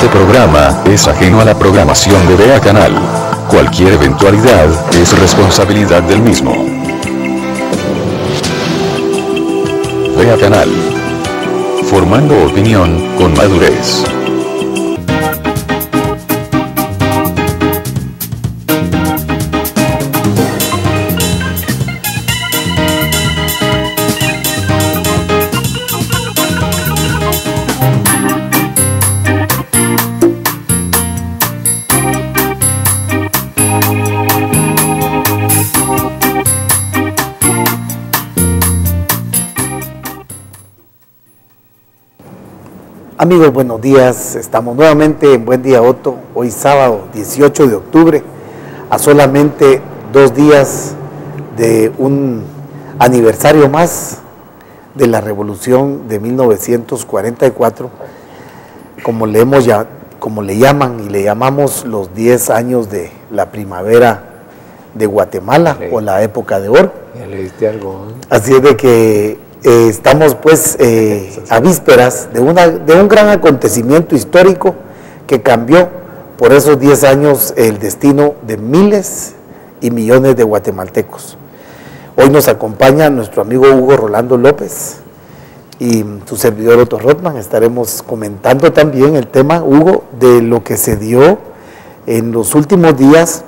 siguiente programa es ajeno a la programación de Vea Canal. Cualquier eventualidad es responsabilidad del mismo. Vea Canal. Formando opinión con madurez. Amigos, buenos días. Estamos nuevamente en Buen Día Otto, hoy sábado 18 de octubre, a solamente 2 días de un aniversario más de la Revolución de 1944, como le llaman y le llamamos los 10 años de la primavera de Guatemala, o la época de oro. Ya leíste algo, ¿eh? Así es de que estamos pues a vísperas de un gran acontecimiento histórico que cambió por esos 10 años el destino de miles y millones de guatemaltecos. Hoy nos acompaña nuestro amigo Hugo Rolando López y su servidor Otto Rothman. Estaremos comentando también el tema, Hugo, de lo que se dio en los últimos días.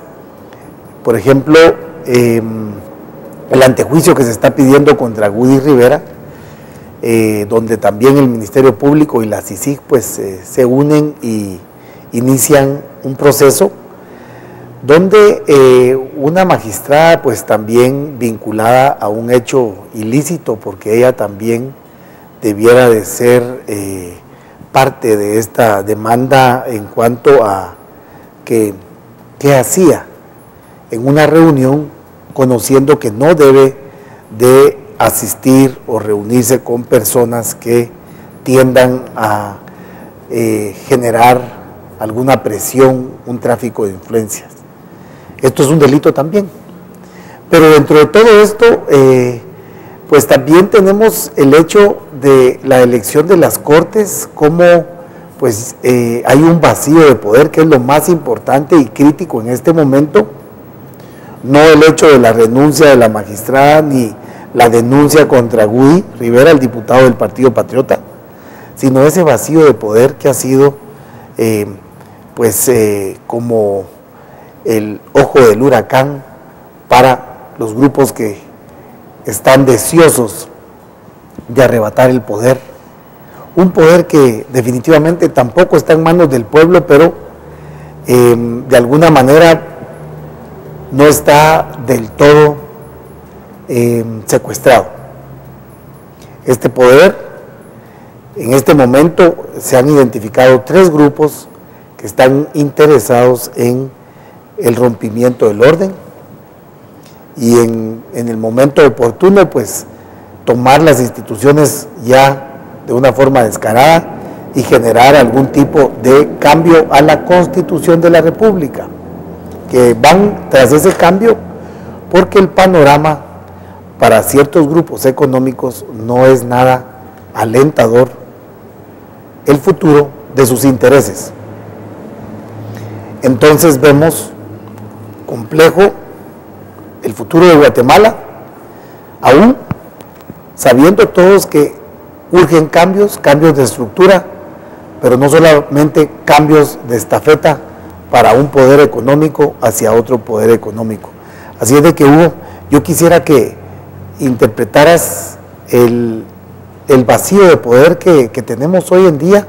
Por ejemplo, el antejuicio que se está pidiendo contra Woody Rivera, donde también el Ministerio Público y la CICIG pues se unen y inician un proceso donde una magistrada pues también vinculada a un hecho ilícito, porque ella también debiera de ser parte de esta demanda en cuanto a qué hacía en una reunión conociendo que no debe de asistir o reunirse con personas que tiendan a generar alguna presión, un tráfico de influencias. Esto es un delito también. Pero dentro de todo esto, pues también tenemos el hecho de la elección de las Cortes, como pues hay un vacío de poder que es lo más importante y crítico en este momento. No el hecho de la renuncia de la magistrada ni la denuncia contra Woody Rivera, el diputado del Partido Patriota, sino ese vacío de poder que ha sido como el ojo del huracán para los grupos que están deseosos de arrebatar el poder. Un poder que definitivamente tampoco está en manos del pueblo, pero de alguna manera no está del todo secuestrado. Este poder, en este momento se han identificado 3 grupos que están interesados en el rompimiento del orden y en el momento oportuno pues tomar las instituciones ya de una forma descarada y generar algún tipo de cambio a la Constitución de la República, que van tras ese cambio porque el panorama para ciertos grupos económicos no es nada alentador el futuro de sus intereses. Entonces vemos complejo el futuro de Guatemala, aún sabiendo todos que urgen cambios de estructura, pero no solamente cambios de estafeta para un poder económico hacia otro poder económico. Así es de que, Hugo, yo quisiera que interpretaras el vacío de poder que tenemos hoy en día.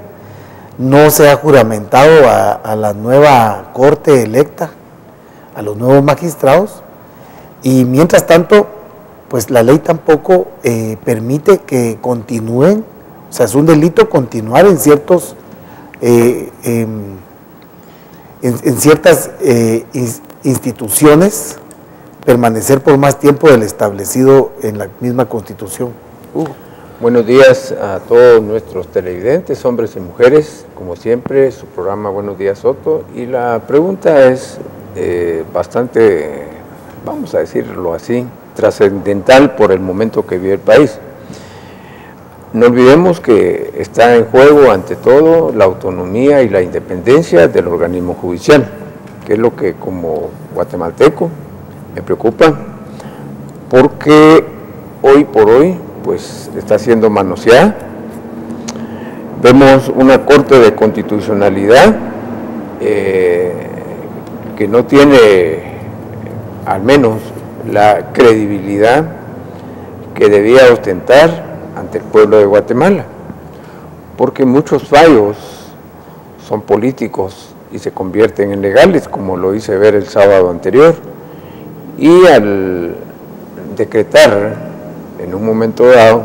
No se ha juramentado a la nueva corte electa, a los nuevos magistrados, y mientras tanto, pues la ley tampoco permite que continúen, o sea, es un delito continuar en ciertos en ciertas instituciones, permanecer por más tiempo del establecido en la misma Constitución. Buenos días a todos nuestros televidentes, hombres y mujeres, como siempre, su programa Buenos Días Otto, y la pregunta es bastante, vamos a decirlo así, trascendental por el momento que vive el país. no olvidemos que está en juego ante todo la autonomía y la independencia del organismo judicial, que es lo que como guatemalteco me preocupa, porque hoy por hoy pues está siendo manoseada. Vemos una Corte de Constitucionalidad que no tiene al menos la credibilidad que debía ostentar ante el pueblo de Guatemala, porque muchos fallos son políticos y se convierten en legales, como lo hice ver el sábado anterior, y al decretar en un momento dado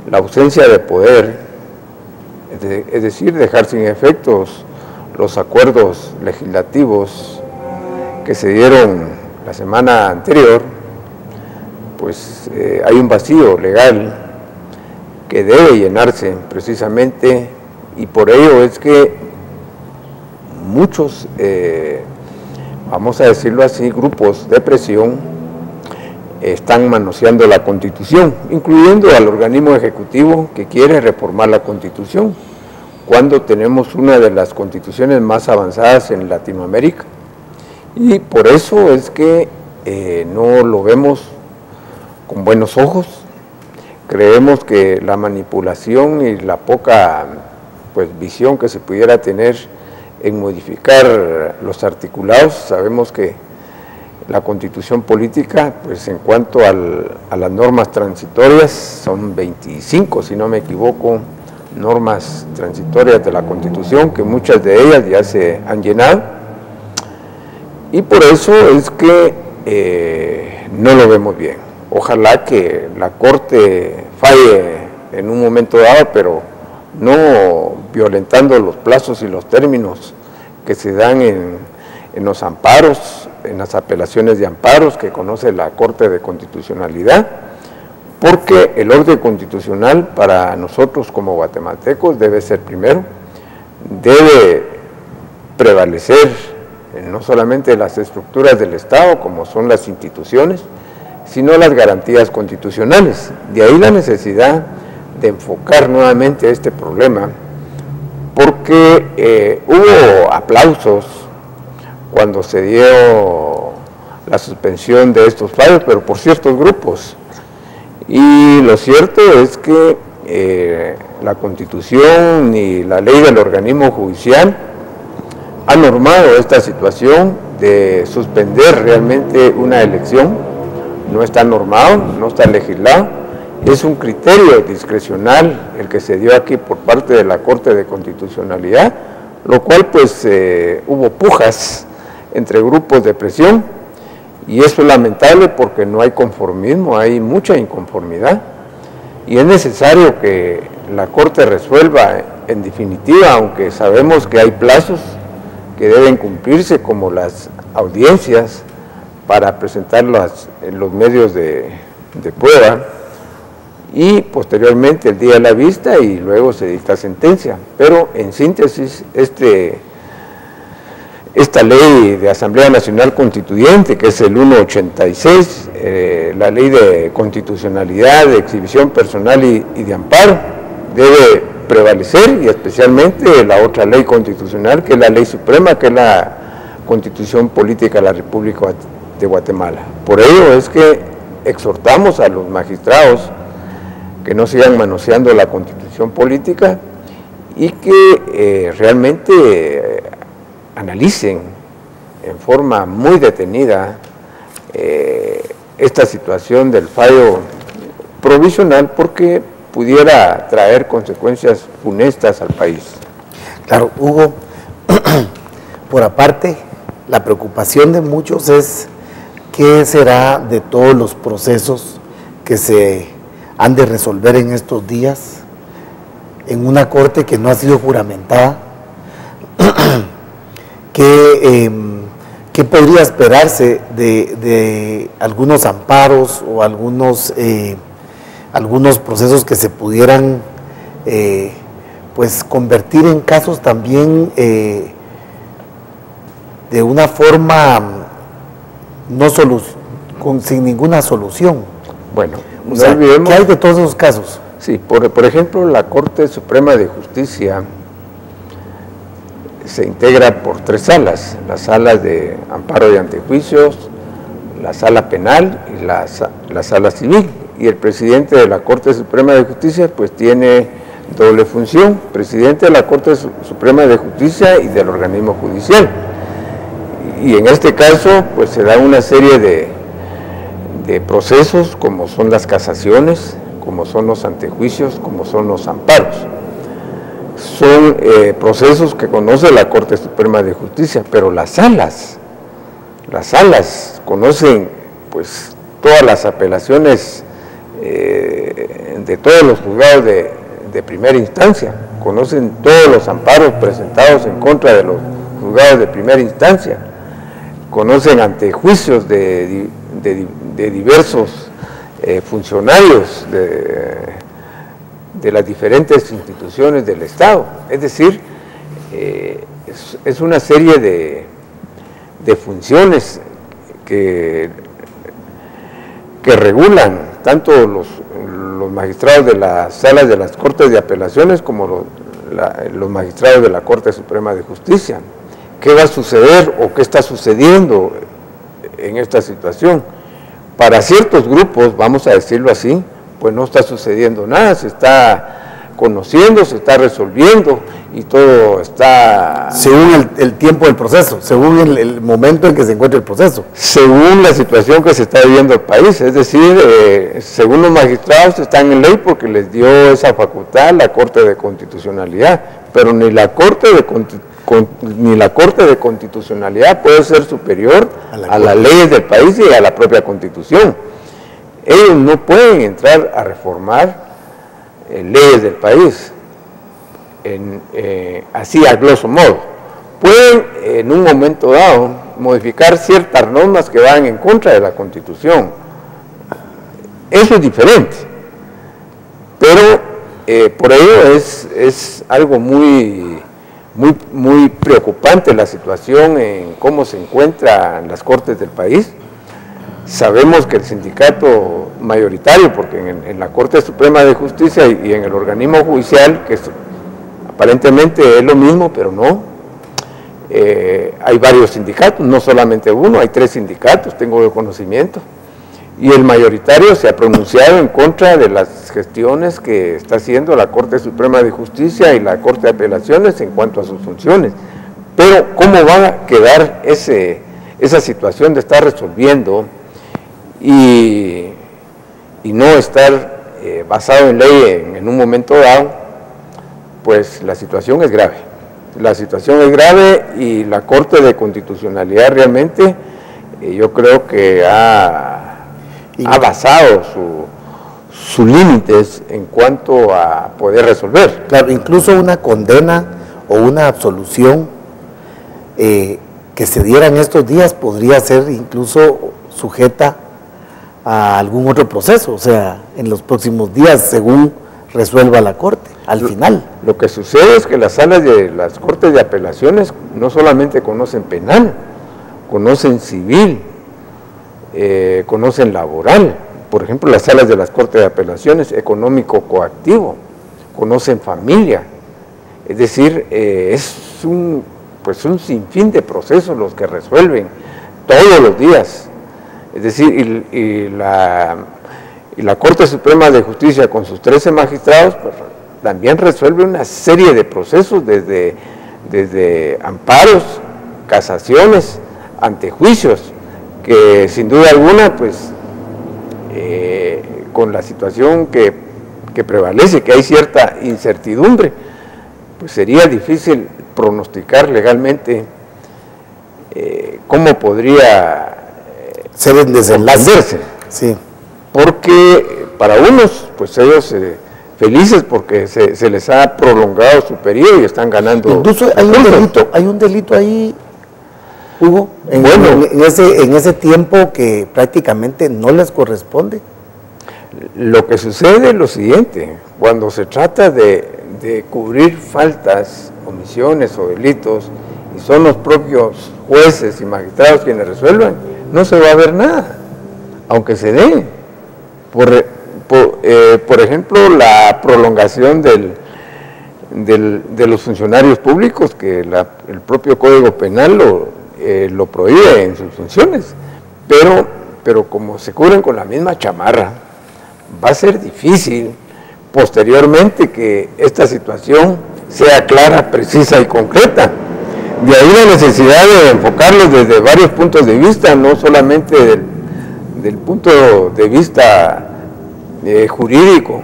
la ausencia de poder, es decir, dejar sin efectos los acuerdos legislativos que se dieron la semana anterior, pues hay un vacío legal que debe llenarse precisamente, y por ello es que muchos, vamos a decirlo así, grupos de presión están manoseando la Constitución, incluyendo al organismo ejecutivo que quiere reformar la Constitución, cuando tenemos una de las constituciones más avanzadas en Latinoamérica. Y por eso es que no lo vemos con buenos ojos. Creemos que la manipulación y la poca visión que se pudiera tener en modificar los articulados, sabemos que la Constitución política, pues en cuanto a las normas transitorias, son 25, si no me equivoco, normas transitorias de la Constitución, que muchas de ellas ya se han llenado, y por eso es que no lo vemos bien. Ojalá que la Corte falle en un momento dado, pero no violentando los plazos y los términos que se dan en los amparos, en las apelaciones de amparos que conoce la Corte de Constitucionalidad, porque el orden constitucional para nosotros como guatemaltecos debe ser primero, debe prevalecer no solamente las estructuras del Estado, como son las instituciones, sino las garantías constitucionales. De ahí la necesidad de enfocar nuevamente este problema, porque hubo aplausos cuando se dio la suspensión de estos fallos, pero por ciertos grupos. Y lo cierto es que la Constitución y la ley del organismo judicial han normado esta situación de suspender realmente una elección. No está normado, no está legislado, es un criterio discrecional el que se dio aquí por parte de la Corte de Constitucionalidad, lo cual pues hubo pujas entre grupos de presión, y eso es lamentable porque no hay conformismo, hay mucha inconformidad, y es necesario que la Corte resuelva en definitiva, aunque sabemos que hay plazos que deben cumplirse, como las audiencias para presentarlas en los medios de prueba, y posteriormente el día de la vista, y luego se dicta sentencia. Pero en síntesis, esta ley de Asamblea Nacional Constituyente, que es el 186, la ley de constitucionalidad, de exhibición personal y de amparo, debe prevalecer, y especialmente la otra ley constitucional, que es la ley suprema, que es la Constitución Política de la República de Guatemala. Por ello es que exhortamos a los magistrados que no sigan manoseando la Constitución política y que realmente analicen en forma muy detenida esta situación del fallo provisional, porque pudiera traer consecuencias funestas al país. Claro, Hugo, por aparte, la preocupación de muchos es qué será de todos los procesos que se han de resolver en estos días en una corte que no ha sido juramentada. ¿Qué podría esperarse de algunos amparos o algunos procesos que se pudieran pues convertir en casos también de una forma sin ninguna solución? Bueno, o sea, ¿qué hay de todos esos casos? Sí, por ejemplo, la Corte Suprema de Justicia se integra por 3 salas: las salas de amparo y antejuicios, la sala penal y la sala civil. Y el presidente de la Corte Suprema de Justicia pues tiene doble función: presidente de la Corte Suprema de Justicia y del organismo judicial. Y en este caso pues se da una serie de procesos, como son las casaciones, como son los antejuicios, como son los amparos. Son procesos que conoce la Corte Suprema de Justicia, pero las salas conocen pues todas las apelaciones de todos los juzgados de primera instancia, conocen todos los amparos presentados en contra de los juzgados de primera instancia, conocen antejuicios de diversos funcionarios de las diferentes instituciones del Estado. Es decir, es una serie de funciones que regulan tanto los magistrados de las salas de las Cortes de Apelaciones como los magistrados de la Corte Suprema de Justicia. ¿Qué va a suceder o qué está sucediendo en esta situación? Para ciertos grupos, vamos a decirlo así, pues no está sucediendo nada, se está conociendo, se está resolviendo y todo está... Según el tiempo del proceso, según el momento en que se encuentra el proceso. Según la situación que se está viviendo el país, es decir, según los magistrados están en ley porque les dio esa facultad la Corte de Constitucionalidad, pero ni la Corte de Constitucionalidad puede ser superior a las leyes del país y a la propia Constitución. Ellos no pueden entrar a reformar leyes del país, así a grosso modo. Pueden en un momento dado modificar ciertas normas que van en contra de la Constitución. Eso es diferente, pero por ello es algo muy preocupante la situación en cómo se encuentran las cortes del país. Sabemos que el sindicato mayoritario, porque en la Corte Suprema de Justicia y en el organismo judicial, que aparentemente es lo mismo, pero no, hay varios sindicatos, no solamente uno, hay 3 sindicatos, tengo conocimiento, y el mayoritario se ha pronunciado en contra de las gestiones que está haciendo la Corte Suprema de Justicia y la Corte de Apelaciones en cuanto a sus funciones. Pero ¿cómo va a quedar esa situación de estar resolviendo y no estar basado en ley en un momento dado? Pues la situación es grave. La situación es grave y la Corte de Constitucionalidad realmente yo creo que ha basado sus límites en cuanto a poder resolver. Claro, incluso una condena o una absolución que se diera en estos días podría ser incluso sujeta a algún otro proceso, o sea, en los próximos días, según resuelva la Corte, al final. Lo que sucede es que las salas de las Cortes de Apelaciones no solamente conocen penal, conocen civil, conocen laboral. Por ejemplo, las salas de las Cortes de Apelaciones, económico coactivo, conocen familia. Es decir, es un sinfín de procesos los que resuelven todos los días. Es decir, y la Corte Suprema de Justicia con sus 13 magistrados pues, también resuelve una serie de procesos desde amparos, casaciones, antejuicios, que sin duda alguna pues con la situación que prevalece, que hay cierta incertidumbre, pues sería difícil pronosticar legalmente cómo podría ser el desenlace. Sí. Porque para unos, pues ellos felices porque se les ha prolongado su periodo y están ganando. Incluso hay un delito ahí, Hugo, en ese tiempo que prácticamente no les corresponde. Lo que sucede es lo siguiente: cuando se trata de cubrir faltas, omisiones o delitos, y son los propios jueces y magistrados quienes resuelvan, no se va a ver nada, aunque se dé. por ejemplo, la prolongación de los funcionarios públicos, que el propio Código Penal lo prohíbe en sus funciones, pero como se cubren con la misma chamarra, va a ser difícil posteriormente que esta situación sea clara, precisa y concreta. De ahí la necesidad de enfocarlos desde varios puntos de vista, no solamente del punto de vista jurídico,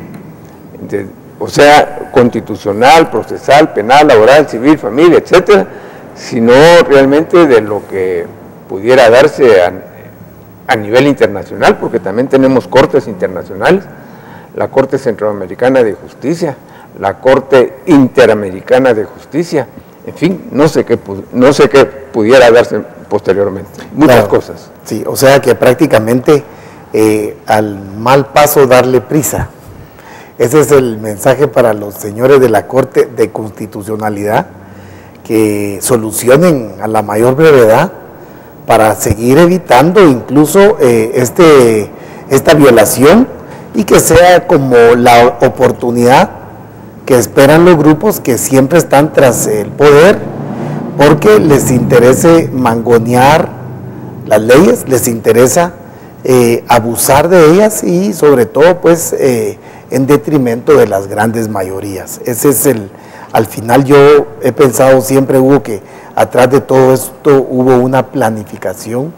o sea, constitucional, procesal, penal, laboral, civil, familia, etcétera, sino realmente de lo que pudiera darse a nivel internacional, porque también tenemos cortes internacionales, la Corte Centroamericana de Justicia, la Corte Interamericana de Justicia, en fin, no sé qué pudiera darse posteriormente, muchas cosas. Sí, o sea que prácticamente al mal paso darle prisa. Ese es el mensaje para los señores de la Corte de Constitucionalidad, que solucionen a la mayor brevedad para seguir evitando incluso esta violación, y que sea como la oportunidad que esperan los grupos que siempre están tras el poder, porque les interesa mangonear las leyes, les interesa abusar de ellas y sobre todo pues en detrimento de las grandes mayorías. Ese es al final yo he pensado siempre, Hugo, que atrás de todo esto hubo una planificación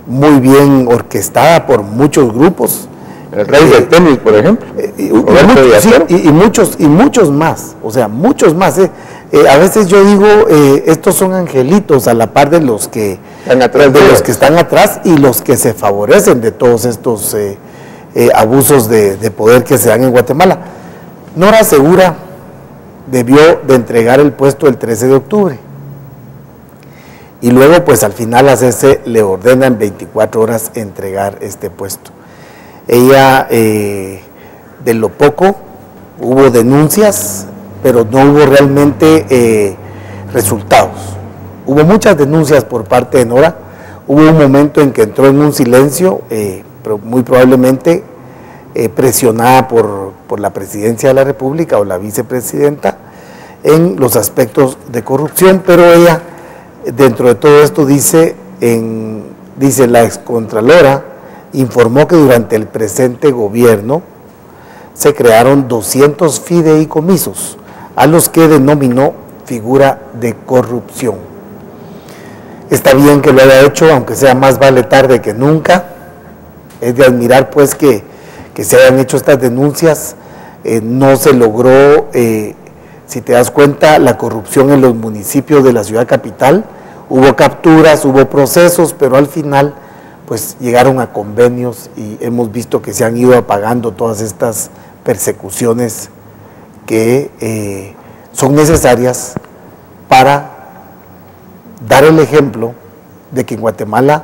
muy bien orquestada por muchos grupos. El rey del tenis, por ejemplo. Y muchos más, o sea, muchos más. A veces yo digo, estos son angelitos a la par de los que están atrás y los que se favorecen de todos estos abusos de poder que se dan en Guatemala. Nora Segura debió de entregar el puesto el 13 de octubre. Y luego, pues al final a CC le ordena en 24 horas entregar este puesto. Ella, de lo poco, hubo denuncias, pero no hubo realmente resultados. Hubo muchas denuncias por parte de Nora, hubo un momento en que entró en un silencio, pero muy probablemente presionada por la presidencia de la República o la vicepresidenta en los aspectos de corrupción, pero ella, dentro de todo esto, dice la excontralora, informó que durante el presente gobierno se crearon 200 fideicomisos, a los que denominó figura de corrupción. Está bien que lo haya hecho, aunque sea más vale tarde que nunca. Es de admirar pues que se hayan hecho estas denuncias. No se logró, si te das cuenta, la corrupción en los municipios de la ciudad capital. Hubo capturas, hubo procesos, pero al final pues llegaron a convenios y hemos visto que se han ido apagando todas estas persecuciones que son necesarias para dar el ejemplo de que en Guatemala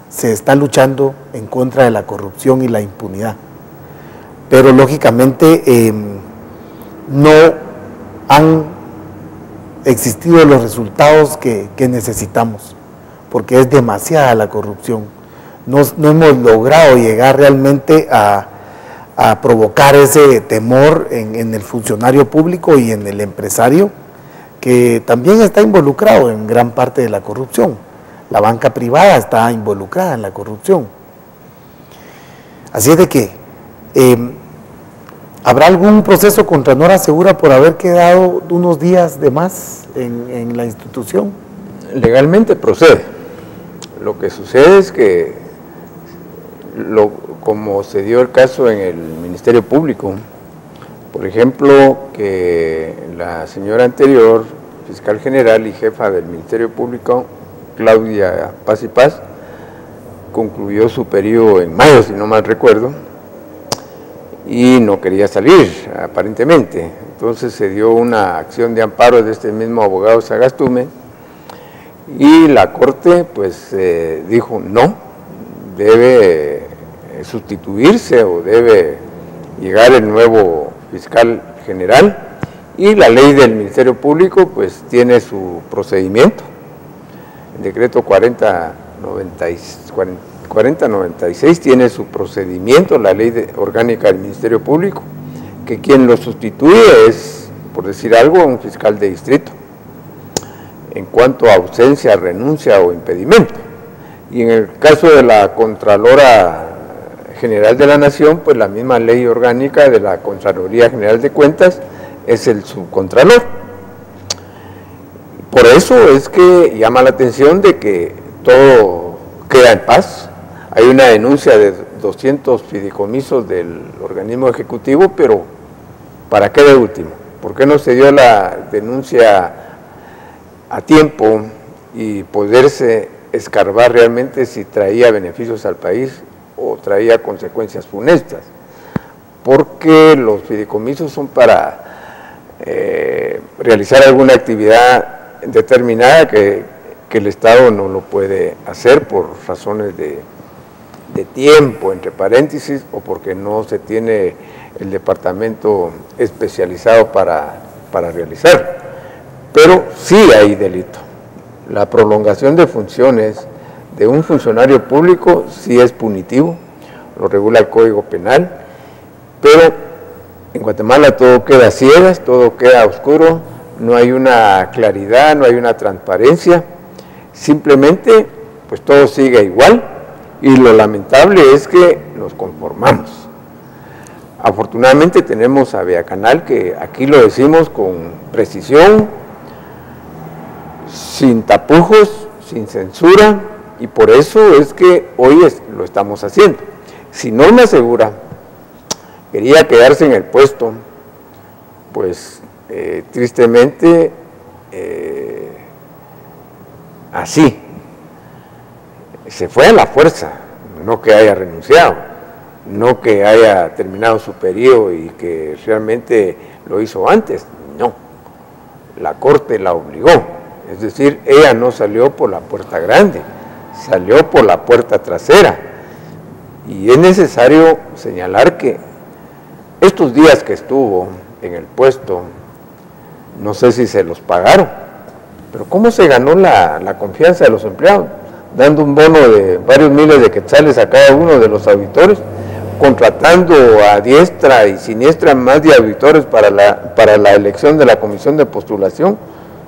se está luchando en contra de la corrupción y la impunidad. Pero lógicamente no han existido los resultados que necesitamos, porque es demasiada la corrupción. No hemos logrado llegar realmente a provocar ese temor en el funcionario público y en el empresario, que también está involucrado en gran parte de la corrupción. La banca privada está involucrada en la corrupción. Así es de que, ¿habrá algún proceso contra Nora Segura por haber quedado unos días de más en la institución? Legalmente procede. Lo que sucede es que como se dio el caso en el Ministerio Público, por ejemplo, que la señora anterior, fiscal general y jefa del Ministerio Público, Claudia Paz y Paz, concluyó su periodo en mayo, si no mal recuerdo, y no quería salir, aparentemente. Entonces se dio una acción de amparo de este mismo abogado Sagastume, y la Corte pues dijo no, debe sustituirse o debe llegar el nuevo fiscal general, y la ley del Ministerio Público pues tiene su procedimiento. El decreto 4096 tiene su procedimiento, la ley orgánica del Ministerio Público, que quien lo sustituye es, por decir algo, un fiscal de distrito, en cuanto a ausencia, renuncia o impedimento. Y en el caso de la Contralora General de la Nación, pues la misma ley orgánica de la Contraloría General de Cuentas es el subcontralor. Por eso es que llama la atención de que todo queda en paz. Hay una denuncia de 200 fideicomisos del organismo ejecutivo, pero ¿para qué de último? ¿Por qué no se dio la denuncia a tiempo y poderse escarbar realmente si traía beneficios al país o traía consecuencias funestas? Porque los fideicomisos son para realizar alguna actividad determinada que el Estado no lo puede hacer por razones de tiempo, entre paréntesis, o porque no se tiene el departamento especializado para realizar. Pero sí hay delito. La prolongación de funciones de un funcionario público sí es punitivo, lo regula el Código Penal, pero en Guatemala todo queda a ciegas, todo queda oscuro, no hay una claridad, no hay una transparencia, simplemente pues todo sigue igual, y lo lamentable es que nos conformamos. Afortunadamente tenemos a Vea Canal, que aquí lo decimos con precisión, sin tapujos, sin censura, y por eso es que hoy lo estamos haciendo. Si Norma Segura quería quedarse en el puesto, pues tristemente así, se fue a la fuerza, no que haya renunciado, no que haya terminado su periodo y que realmente lo hizo antes, no, la Corte la obligó, es decir, ella no salió por la puerta grande, salió por la puerta trasera, y es necesario señalar que estos días que estuvo en el puesto, no sé si se los pagaron, pero ¿cómo se ganó la confianza de los empleados? Dando un bono de varios miles de quetzales a cada uno de los auditores, contratando a diestra y siniestra más de auditores para la elección de la comisión de postulación.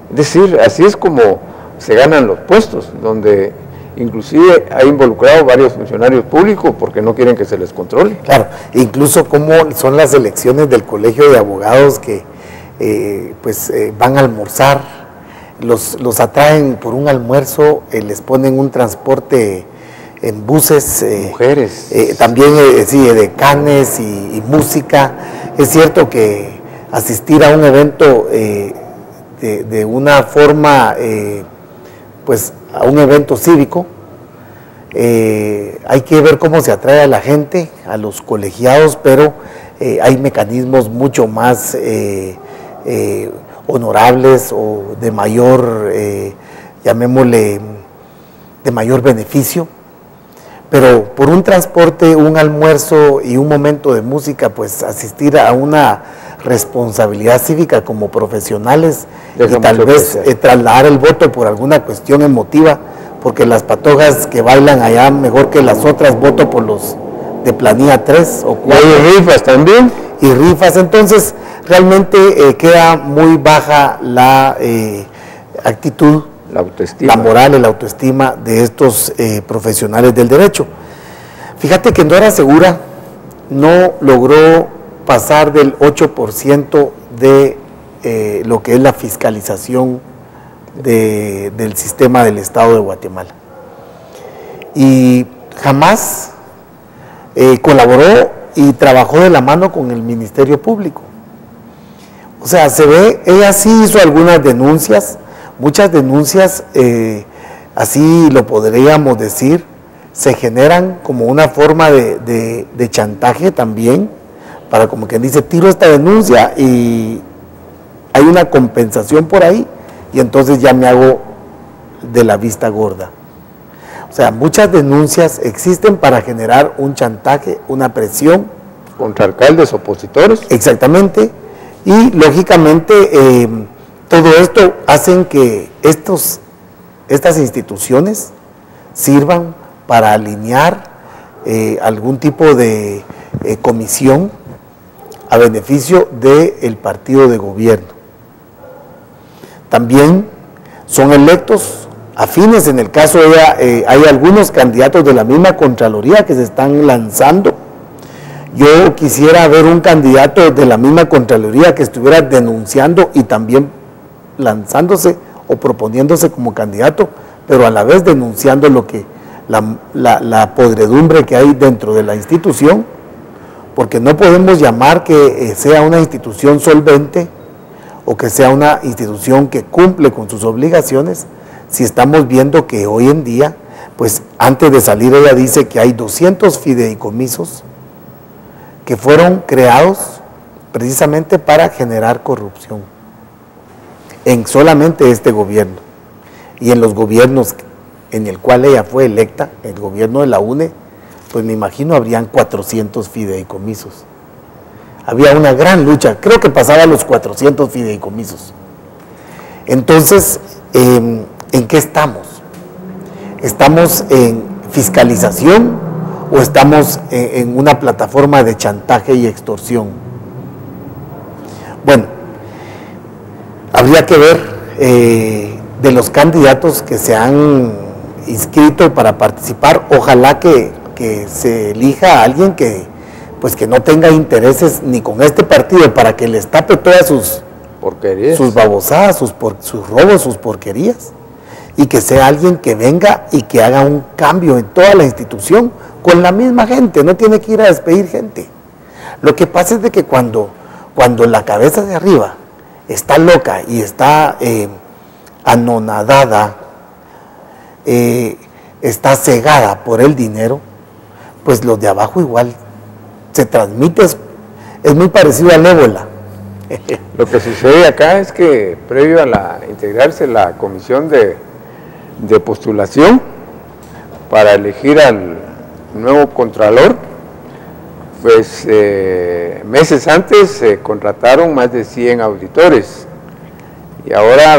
Es decir, así es como se ganan los puestos, donde inclusive ha involucrado varios funcionarios públicos porque no quieren que se les controle. Claro, incluso cómo son las elecciones del Colegio de Abogados que van a almorzar, los atraen por un almuerzo, les ponen un transporte en buses, mujeres, también sí, decanes y música. Es cierto que asistir a un evento de una forma, pues a un evento cívico, hay que ver cómo se atrae a la gente, a los colegiados, pero hay mecanismos mucho más honorables o de mayor, llamémosle, de mayor beneficio, pero por un transporte, un almuerzo y un momento de música, pues asistir a una responsabilidad cívica como profesionales y tal vez trasladar el voto por alguna cuestión emotiva, porque las patojas que bailan allá mejor que las otras, voto por los de planilla 3 o 4. Y rifas también. Y rifas, entonces realmente queda muy baja la actitud, la autoestima, la moral y la autoestima de estos profesionales del derecho. Fíjate que Norma Segura no logró pasar del 8% de lo que es la fiscalización del sistema del Estado de Guatemala. Y jamás colaboró y trabajó de la mano con el Ministerio Público. O sea, se ve, ella sí hizo algunas denuncias, muchas denuncias, así lo podríamos decir, se generan como una forma de chantaje también, para como quien dice, tiro esta denuncia y hay una compensación por ahí, y entonces ya me hago de la vista gorda. O sea, muchas denuncias existen para generar un chantaje, una presión. Contra alcaldes opositores. Exactamente. Y lógicamente todo esto hacen que estas instituciones sirvan para alinear algún tipo de comisión a beneficio del partido de gobierno. También son electos afines, en el caso de ella, hay algunos candidatos de la misma Contraloría que se están lanzando. Yo quisiera ver un candidato de la misma Contraloría que estuviera denunciando y también lanzándose o proponiéndose como candidato, pero a la vez denunciando lo que la podredumbre que hay dentro de la institución, porque no podemos llamar que sea una institución solvente o que sea una institución que cumple con sus obligaciones si estamos viendo que hoy en día, pues antes de salir ella dice que hay 200 fideicomisos que fueron creados precisamente para generar corrupción en solamente este gobierno y en los gobiernos en el cual ella fue electa, el gobierno de la UNE, pues me imagino habrían 400 fideicomisos. Había una gran lucha, creo que pasaba los 400 fideicomisos. Entonces, ¿en qué estamos? ¿Estamos en fiscalización o estamos en una plataforma de chantaje y extorsión? Bueno, habría que ver de los candidatos que se han inscrito para participar, ojalá que se elija a alguien que pues que no tenga intereses ni con este partido para que les tape todas sus porquerías, sus babosadas, sus robos, sus porquerías, y que sea alguien que venga y que haga un cambio en toda la institución con la misma gente, no tiene que ir a despedir gente. Lo que pasa es de que cuando la cabeza de arriba está loca y está anonadada, está cegada por el dinero, pues los de abajo igual se transmite, es muy parecido al ébola. Lo que sucede acá es que previo a integrarse la comisión de postulación para elegir al nuevo contralor, pues meses antes se contrataron más de 100 auditores y ahora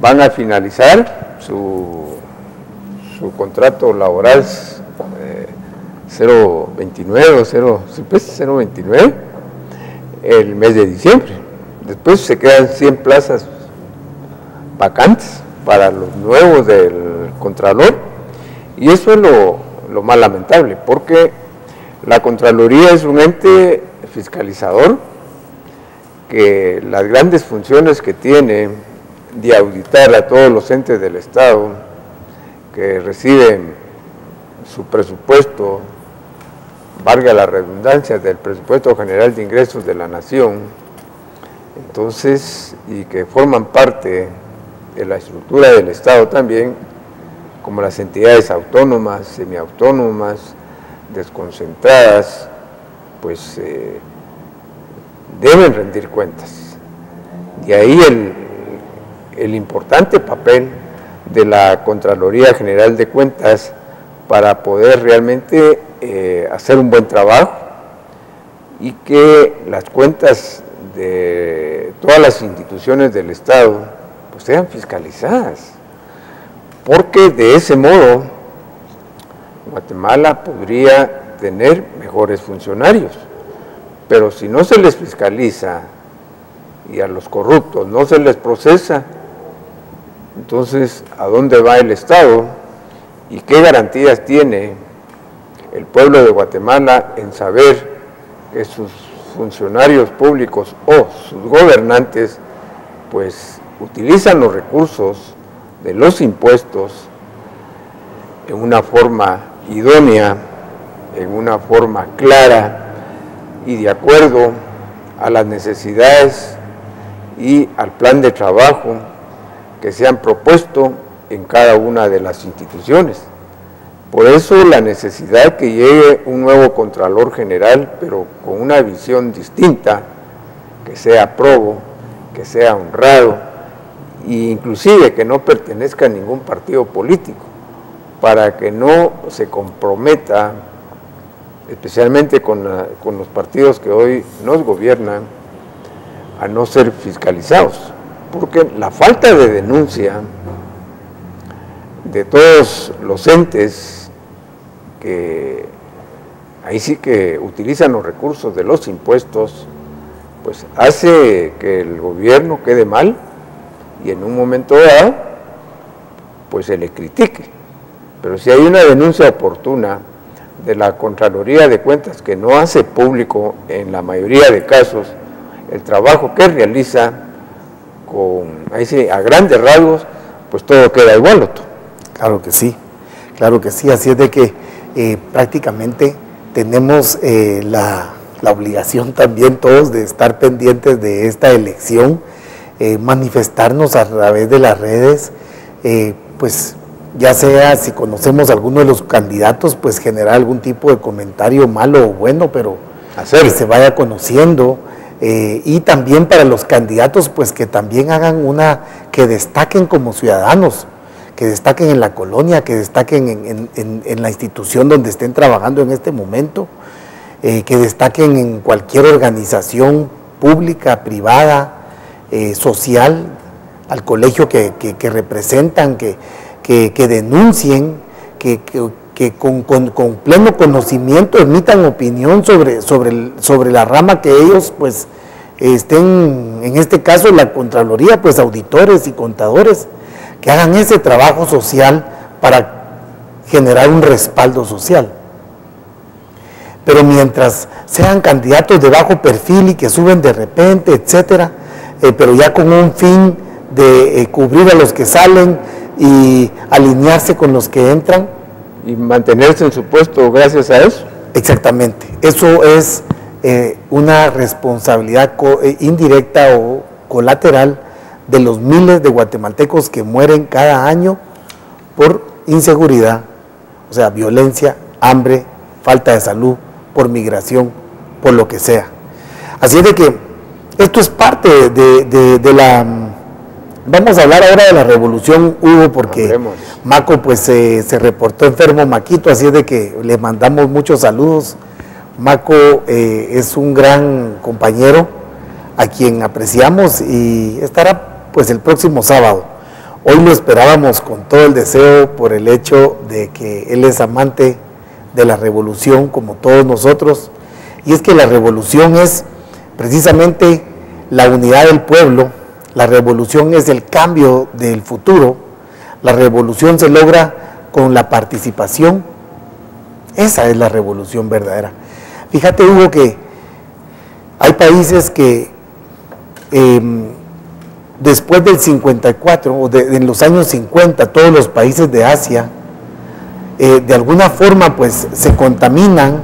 van a finalizar su contrato laboral 029 el mes de diciembre. Después se quedan 100 plazas vacantes para los nuevos del Contralor, y eso es lo más lamentable, porque la Contraloría es un ente fiscalizador que las grandes funciones que tiene de auditar a todos los entes del Estado que reciben su presupuesto, valga la redundancia, del presupuesto general de ingresos de la nación, entonces, y que forman parte de la estructura del Estado también, como las entidades autónomas, semiautónomas, desconcentradas, pues deben rendir cuentas. Y ahí el importante papel de la Contraloría General de Cuentas para poder realmente hacer un buen trabajo y que las cuentas de todas las instituciones del Estado pues sean fiscalizadas, porque de ese modo Guatemala podría tener mejores funcionarios, pero si no se les fiscaliza y a los corruptos no se les procesa, entonces ¿a dónde va el Estado? ¿Y qué garantías tiene el pueblo de Guatemala en saber que sus funcionarios públicos o sus gobernantes pues utilizan los recursos de los impuestos en una forma idónea, en una forma clara y de acuerdo a las necesidades y al plan de trabajo que se han propuesto en cada una de las instituciones? Por eso la necesidad que llegue un nuevo Contralor General, pero con una visión distinta, que sea probo, que sea honrado, e inclusive que no pertenezca a ningún partido político, para que no se comprometa, especialmente con los partidos que hoy nos gobiernan, a no ser fiscalizados, porque la falta de denuncia de todos los entes que ahí sí que utilizan los recursos de los impuestos, pues hace que el gobierno quede mal y en un momento dado pues se le critique. Pero si hay una denuncia oportuna de la Contraloría de Cuentas que no hace público en la mayoría de casos el trabajo que realiza, ahí sí, a grandes rasgos, pues todo queda igual, Otto. Claro que sí, así es de que prácticamente tenemos la obligación también todos de estar pendientes de esta elección, manifestarnos a través de las redes, pues ya sea si conocemos a alguno de los candidatos, pues generar algún tipo de comentario malo o bueno, pero que se vaya conociendo, y también para los candidatos, pues que también hagan que destaquen como ciudadanos, que destaquen en la colonia, que destaquen en la institución donde estén trabajando en este momento, que destaquen en cualquier organización pública, privada, social, al colegio que representan, que denuncien, que con pleno conocimiento emitan opinión sobre la rama que ellos pues estén, en este caso la Contraloría, pues auditores y contadores, que hagan ese trabajo social para generar un respaldo social. Pero mientras sean candidatos de bajo perfil y que suben de repente, etcétera, pero ya con un fin de cubrir a los que salen y alinearse con los que entran. Y mantenerse en su puesto gracias a eso. Exactamente. Eso es una responsabilidad indirecta o colateral de los miles de guatemaltecos que mueren cada año por inseguridad, o sea, violencia, hambre, falta de salud, por migración, por lo que sea. Así es de que esto es parte de la... Vamos a hablar ahora de la revolución, Hugo, porque Hablemos. Maco pues se reportó enfermo, Maquito, así es de que le mandamos muchos saludos. Maco es un gran compañero a quien apreciamos y estará pues el próximo sábado. Hoy lo esperábamos con todo el deseo por el hecho de que él es amante de la revolución como todos nosotros, y es que la revolución es precisamente la unidad del pueblo. La revolución es el cambio del futuro. La revolución se logra con la participación. Esa es la revolución verdadera. Fíjate, Hugo, que hay países que después del 54 o en los años 50, todos los países de Asia de alguna forma pues se contaminan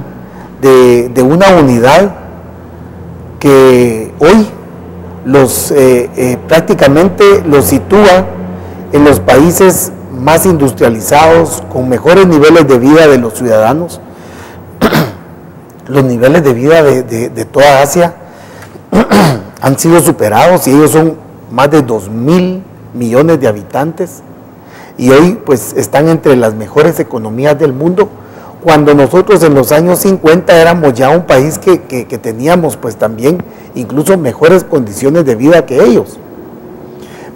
de una unidad que hoy prácticamente los sitúa en los países más industrializados, con mejores niveles de vida de los ciudadanos. Los niveles de vida de toda Asia han sido superados y ellos son más de 2.000 millones de habitantes y hoy pues están entre las mejores economías del mundo, cuando nosotros en los años 50 éramos ya un país que teníamos pues también incluso mejores condiciones de vida que ellos.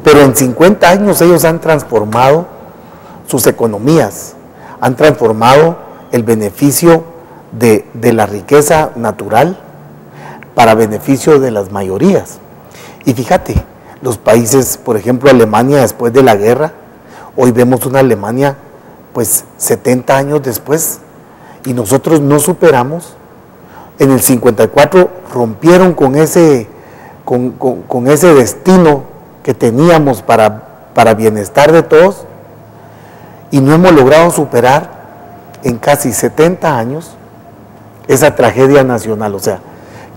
Pero en 50 años ellos han transformado sus economías, han transformado el beneficio de la riqueza natural para beneficio de las mayorías. Y fíjate, los países, por ejemplo Alemania después de la guerra, hoy vemos una Alemania pues 70 años después y nosotros no superamos. En el 54 rompieron con ese destino que teníamos para bienestar de todos y no hemos logrado superar en casi 70 años esa tragedia nacional. O sea,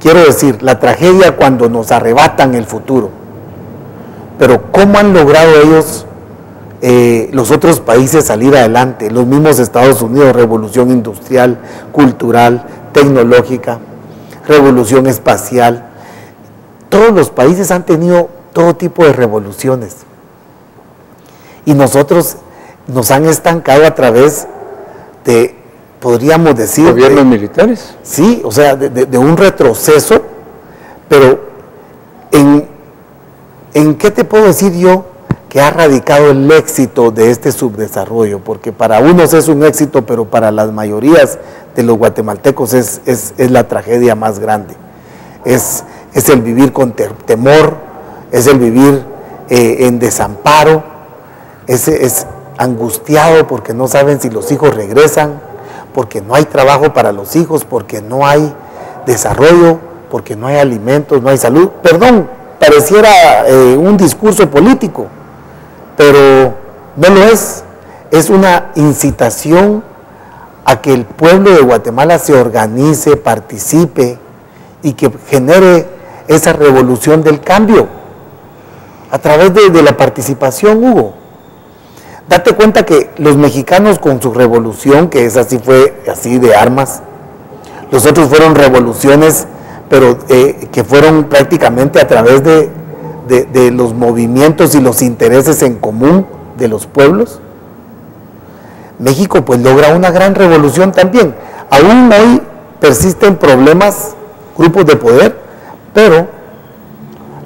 quiero decir, la tragedia cuando nos arrebatan el futuro, pero ¿cómo han logrado ellos, los otros países, salir adelante? Los mismos Estados Unidos, revolución industrial, cultural, tecnológica, revolución espacial. Todos los países han tenido todo tipo de revoluciones y nosotros nos han estancado a través de, podríamos decir, gobiernos militares. Sí, o sea, de un retroceso, pero ¿en qué te puedo decir yo? que ha radicado el éxito de este subdesarrollo, porque para unos es un éxito, pero para las mayorías de los guatemaltecos es la tragedia más grande. Es el vivir con temor, es el vivir en desamparo, es angustiado porque no saben si los hijos regresan, porque no hay trabajo para los hijos, porque no hay desarrollo, porque no hay alimentos, no hay salud. Perdón, pareciera un discurso político, pero no lo es. Es una incitación a que el pueblo de Guatemala se organice, participe y que genere esa revolución del cambio a través de la participación, Hugo. Date cuenta que los mexicanos con su revolución, que esa sí fue así de armas, los otros fueron revoluciones, pero que fueron prácticamente a través de los movimientos y los intereses en común de los pueblos. México pues logra una gran revolución también. Aún hoy persisten problemas, grupos de poder, pero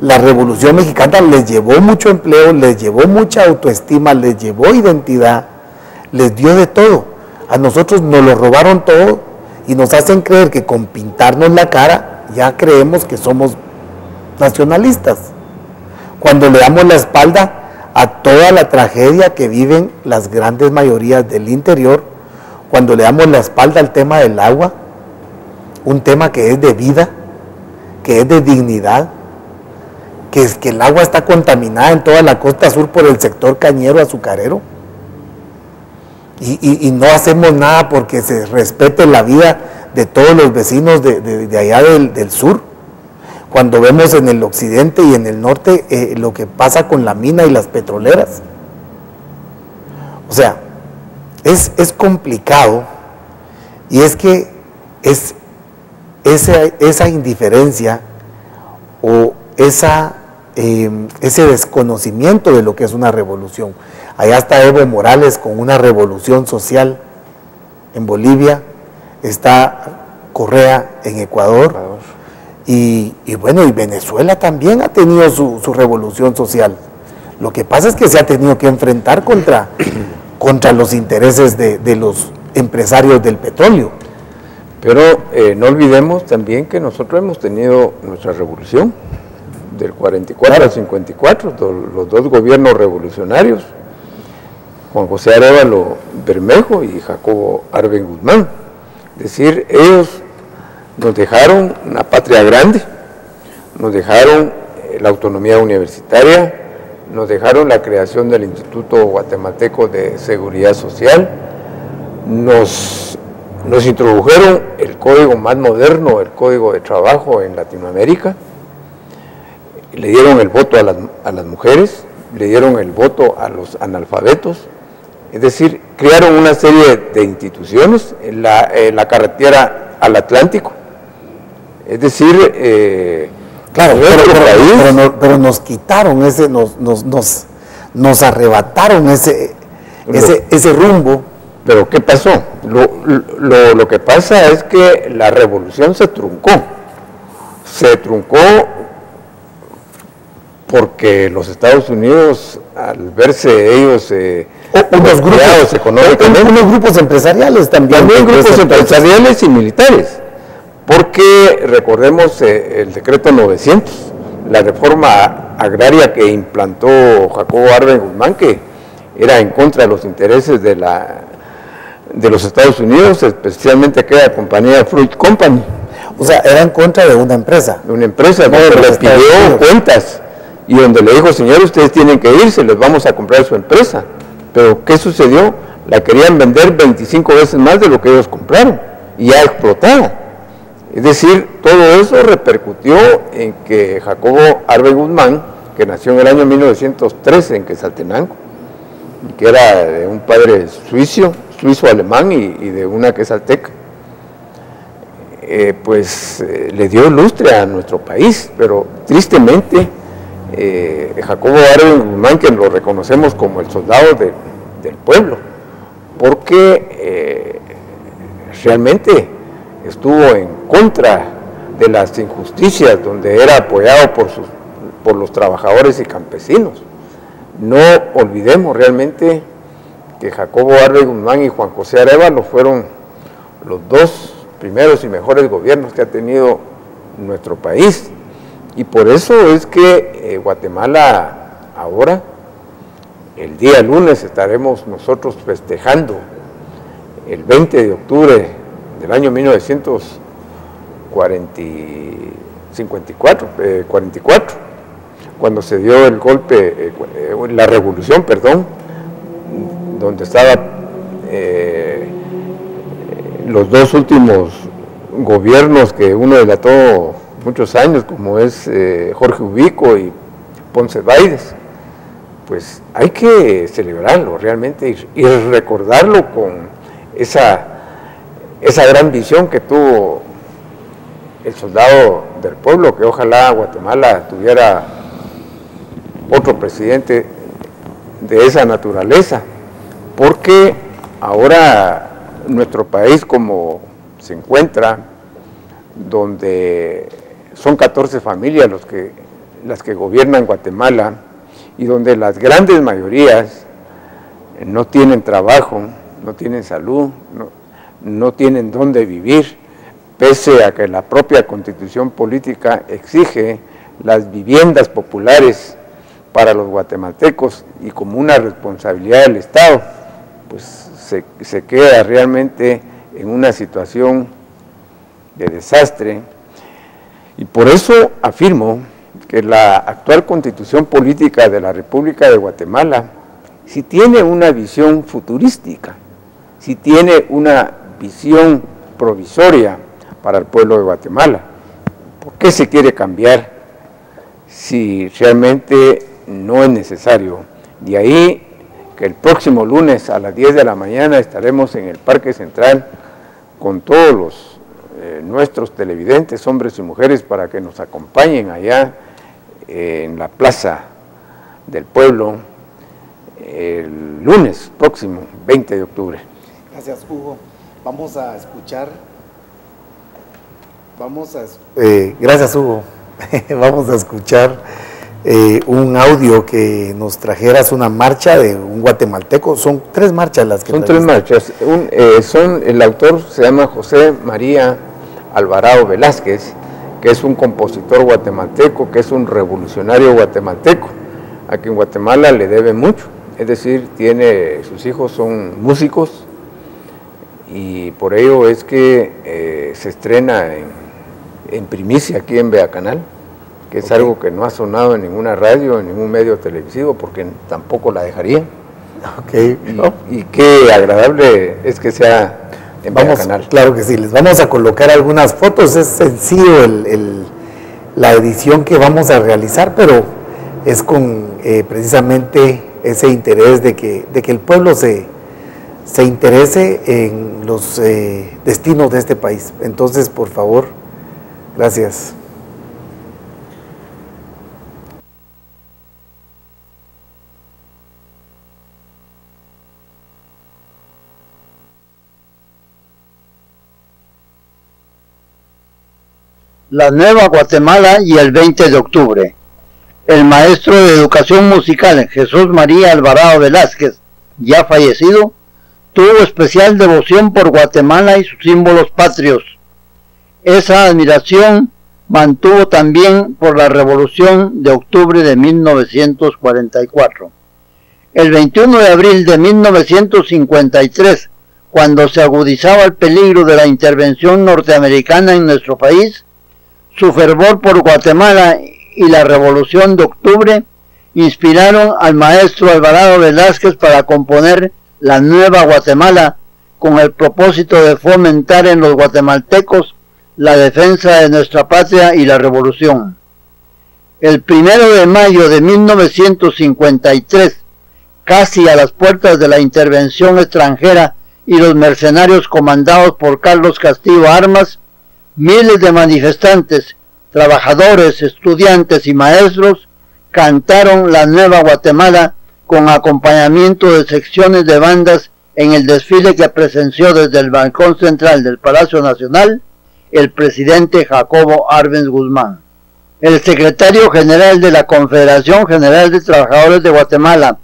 la revolución mexicana les llevó mucho empleo, les llevó mucha autoestima, les llevó identidad, les dio de todo. A nosotros nos lo robaron todo y nos hacen creer que con pintarnos la cara ya creemos que somos nacionalistas, cuando le damos la espalda a toda la tragedia que viven las grandes mayorías del interior, cuando le damos la espalda al tema del agua, un tema que es de vida, que es de dignidad, que es que el agua está contaminada en toda la costa sur por el sector cañero azucarero, y no hacemos nada porque se respete la vida de todos los vecinos de allá del sur, cuando vemos en el occidente y en el norte lo que pasa con la mina y las petroleras. O sea, es complicado, y es que es esa indiferencia o ese desconocimiento de lo que es una revolución. Allá está Evo Morales con una revolución social en Bolivia, está Correa en Ecuador, y bueno, y Venezuela también ha tenido su revolución social. Lo que pasa es que se ha tenido que enfrentar contra los intereses de los empresarios del petróleo. Pero no olvidemos también que nosotros hemos tenido nuestra revolución del 44 al 54, los dos gobiernos revolucionarios, Juan José Arévalo Bermejo y Jacobo Arben Guzmán. Es decir, ellos nos dejaron una patria grande, nos dejaron la autonomía universitaria, nos dejaron la creación del Instituto Guatemalteco de Seguridad Social, nos introdujeron el código más moderno, el código de trabajo en Latinoamérica, le dieron el voto a las mujeres, le dieron el voto a los analfabetos, es decir, crearon una serie de instituciones en la carretera al Atlántico, es decir, claro, pero nos quitaron nos arrebataron ese rumbo. Pero ¿qué pasó? Lo que pasa es que la revolución se truncó porque los Estados Unidos, al verse ellos unos grupos empresariales también grupos empresariales y militares, porque recordemos el decreto 900, la reforma agraria que implantó Jacobo Arben Guzmán, que era en contra de los intereses de los Estados Unidos, especialmente aquella compañía Fruit Company. O sea, era en contra de una empresa. De una empresa, donde le pidió cuentas y donde le dijo, señor, ustedes tienen que irse, les vamos a comprar su empresa. Pero ¿qué sucedió? La querían vender 25 veces más de lo que ellos compraron y ya explotada. Es decir, todo eso repercutió en que Jacobo Arben Guzmán, que nació en el año 1913 en Quetzaltenango, que era de un padre suizo-alemán y de una quetzalteca, le dio lustre a nuestro país, pero tristemente Jacobo Arben Guzmán, que lo reconocemos como el soldado del pueblo, porque realmente estuvo en contra de las injusticias, donde era apoyado por los trabajadores y campesinos. No olvidemos realmente que Jacobo Arbenz Guzmán y Juan José Arévalo fueron los dos primeros y mejores gobiernos que ha tenido nuestro país, y por eso es que Guatemala ahora, el día lunes, estaremos nosotros festejando el 20 de octubre del año 1944, cuando se dio el golpe, la revolución, perdón, donde estaban los dos últimos gobiernos que uno delató muchos años, como es Jorge Ubico y Ponce Baides. Pues hay que celebrarlo realmente y recordarlo con esa gran visión que tuvo el soldado del pueblo, que ojalá Guatemala tuviera otro presidente de esa naturaleza, porque ahora nuestro país, como se encuentra, donde son 14 familias las que gobiernan Guatemala, y donde las grandes mayorías no tienen trabajo, no tienen salud, no tienen dónde vivir, pese a que la propia Constitución política exige las viviendas populares para los guatemaltecos y como una responsabilidad del Estado, pues se queda realmente en una situación de desastre. Y por eso afirmo que la actual Constitución política de la República de Guatemala sí tiene una visión futurística, sí tiene una visión provisoria para el pueblo de Guatemala. ¿Por qué se quiere cambiar si realmente no es necesario? De ahí que el próximo lunes a las 10 de la mañana estaremos en el Parque Central con todos nuestros televidentes, hombres y mujeres, para que nos acompañen allá en la Plaza del Pueblo el lunes próximo, 20 de octubre. Gracias, Hugo. Vamos a escuchar. Gracias, Hugo. Vamos a escuchar un audio que nos trajeras, una marcha de un guatemalteco. Son 3 marchas las que son trajiste. 3 marchas. El autor se llama José María Alvarado Velázquez, que es un compositor guatemalteco, que es un revolucionario guatemalteco, a quien Guatemala le debe mucho. Es decir, sus hijos son músicos, y por ello es que se estrena en primicia aquí en Beacanal, que es algo que no ha sonado en ninguna radio, en ningún medio televisivo, porque tampoco la dejaría. Y qué agradable es que sea en Beacanal. Claro que sí, les vamos a colocar algunas fotos. Es sencillo la edición que vamos a realizar, pero es con precisamente ese interés de que el pueblo se interese en los destinos de este país. Entonces, por favor, gracias. La Nueva Guatemala y el 20 de octubre. El maestro de educación musical Jesús María Alvarado Velázquez, ya fallecido, tuvo especial devoción por Guatemala y sus símbolos patrios. Esa admiración mantuvo también por la Revolución de octubre de 1944. El 21 de abril de 1953, cuando se agudizaba el peligro de la intervención norteamericana en nuestro país, su fervor por Guatemala y la Revolución de octubre inspiraron al maestro Alvarado Velázquez para componer La Nueva Guatemala, con el propósito de fomentar en los guatemaltecos la defensa de nuestra patria y la revolución. El 1 de mayo de 1953, casi a las puertas de la intervención extranjera y los mercenarios comandados por Carlos Castillo Armas, miles de manifestantes, trabajadores, estudiantes y maestros cantaron La Nueva Guatemala con acompañamiento de secciones de bandas en el desfile que presenció desde el balcón central del Palacio Nacional el presidente Jacobo Arbenz Guzmán. El secretario general de la Confederación General de Trabajadores de Guatemala,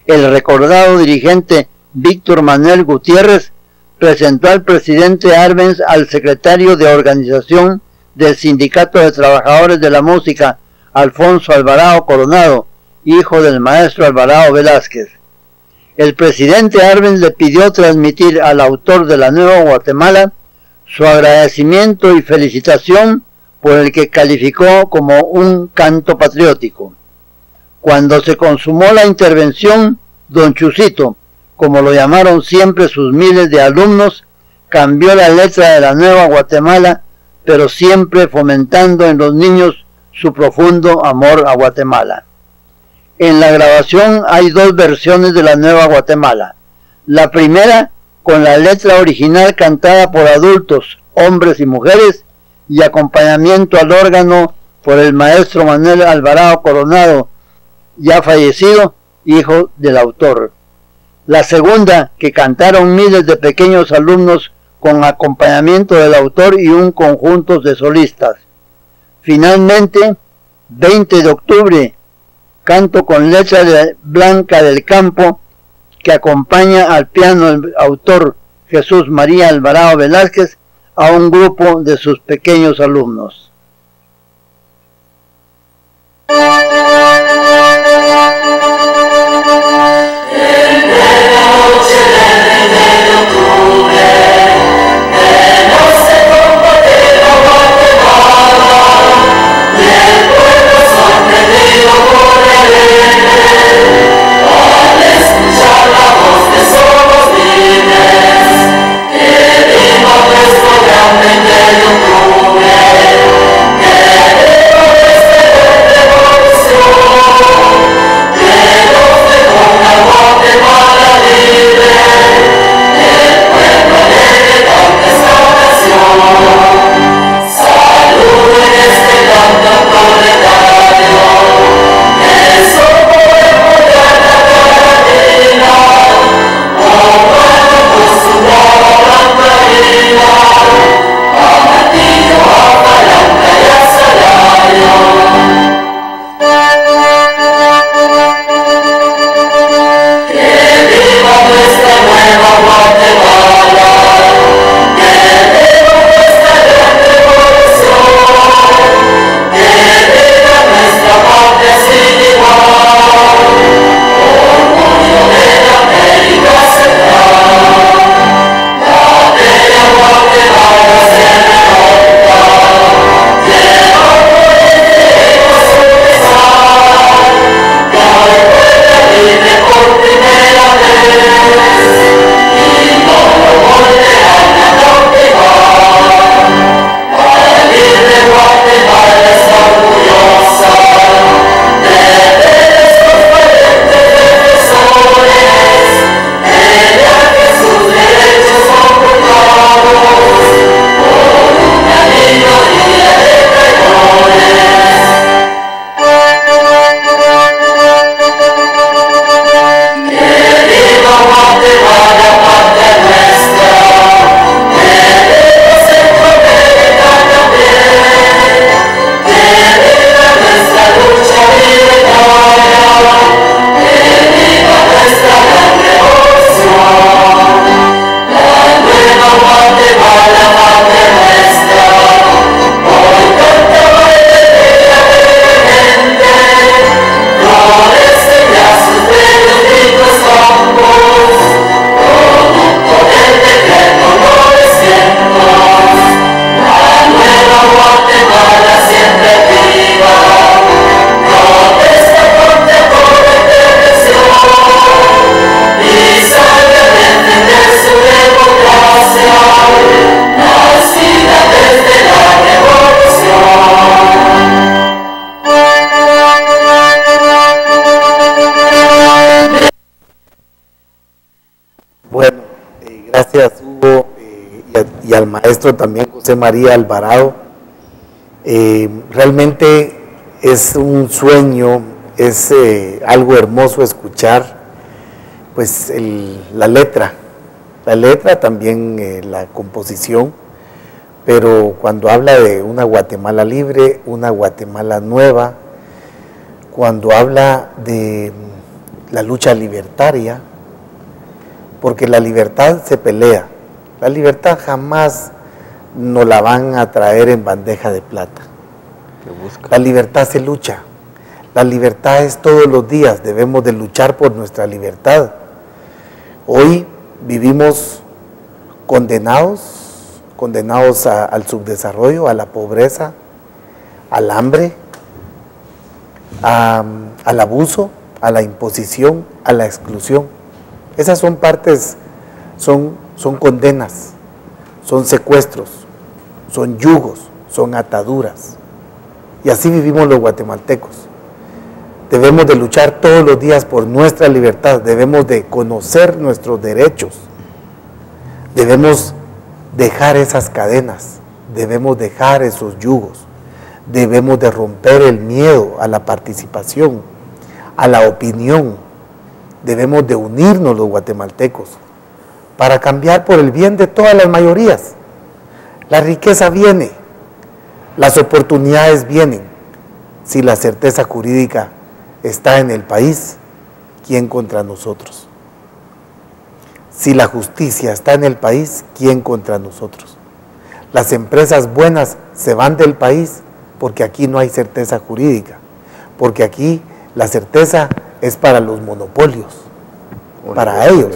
el recordado dirigente Víctor Manuel Gutiérrez, presentó al presidente Arbenz al secretario de organización del Sindicato de Trabajadores de la Música, Alfonso Alvarado Coronado, hijo del maestro Alvarado Velázquez. El presidente Arbenz le pidió transmitir al autor de la Nueva Guatemala su agradecimiento y felicitación por el que calificó como un canto patriótico. Cuando se consumó la intervención, don Chusito, como lo llamaron siempre sus miles de alumnos, cambió la letra de la Nueva Guatemala, pero siempre fomentando en los niños su profundo amor a Guatemala. En la grabación hay dos versiones de la Nueva Guatemala. La primera, con la letra original cantada por adultos, hombres y mujeres, y acompañamiento al órgano por el maestro Manuel Alvarado Coronado, ya fallecido, hijo del autor. La segunda, que cantaron miles de pequeños alumnos con acompañamiento del autor y un conjunto de solistas. Finalmente, 20 de octubre, canto con letra de Blanca del Campo, que acompaña al piano el autor Jesús María Alvarado Velázquez a un grupo de sus pequeños alumnos. Gracias, Hugo, y al maestro también José María Alvarado. Realmente es un sueño, es algo hermoso escuchar pues la letra también, la composición, pero cuando habla de una Guatemala libre, una Guatemala nueva, cuando habla de la lucha libertaria, porque la libertad se pelea, la libertad jamás nos la van a traer en bandeja de plata. La libertad se lucha, la libertad es todos los días, debemos de luchar por nuestra libertad. Hoy vivimos condenados al subdesarrollo, a la pobreza, al hambre, al abuso, a la imposición, a la exclusión. Esas son partes, son condenas, son secuestros, son yugos, son ataduras. Y así vivimos los guatemaltecos. Debemos de luchar todos los días por nuestra libertad, debemos de conocer nuestros derechos, debemos dejar esas cadenas, debemos dejar esos yugos, debemos de romper el miedo a la participación, a la opinión, debemos de unirnos los guatemaltecos para cambiar por el bien de todas las mayorías. La riqueza viene, las oportunidades vienen, si la certeza jurídica está en el país, ¿quién contra nosotros? Si la justicia está en el país, ¿quién contra nosotros? Las empresas buenas se van del país porque aquí no hay certeza jurídica, porque aquí la certeza es para los monopolios, para ellos,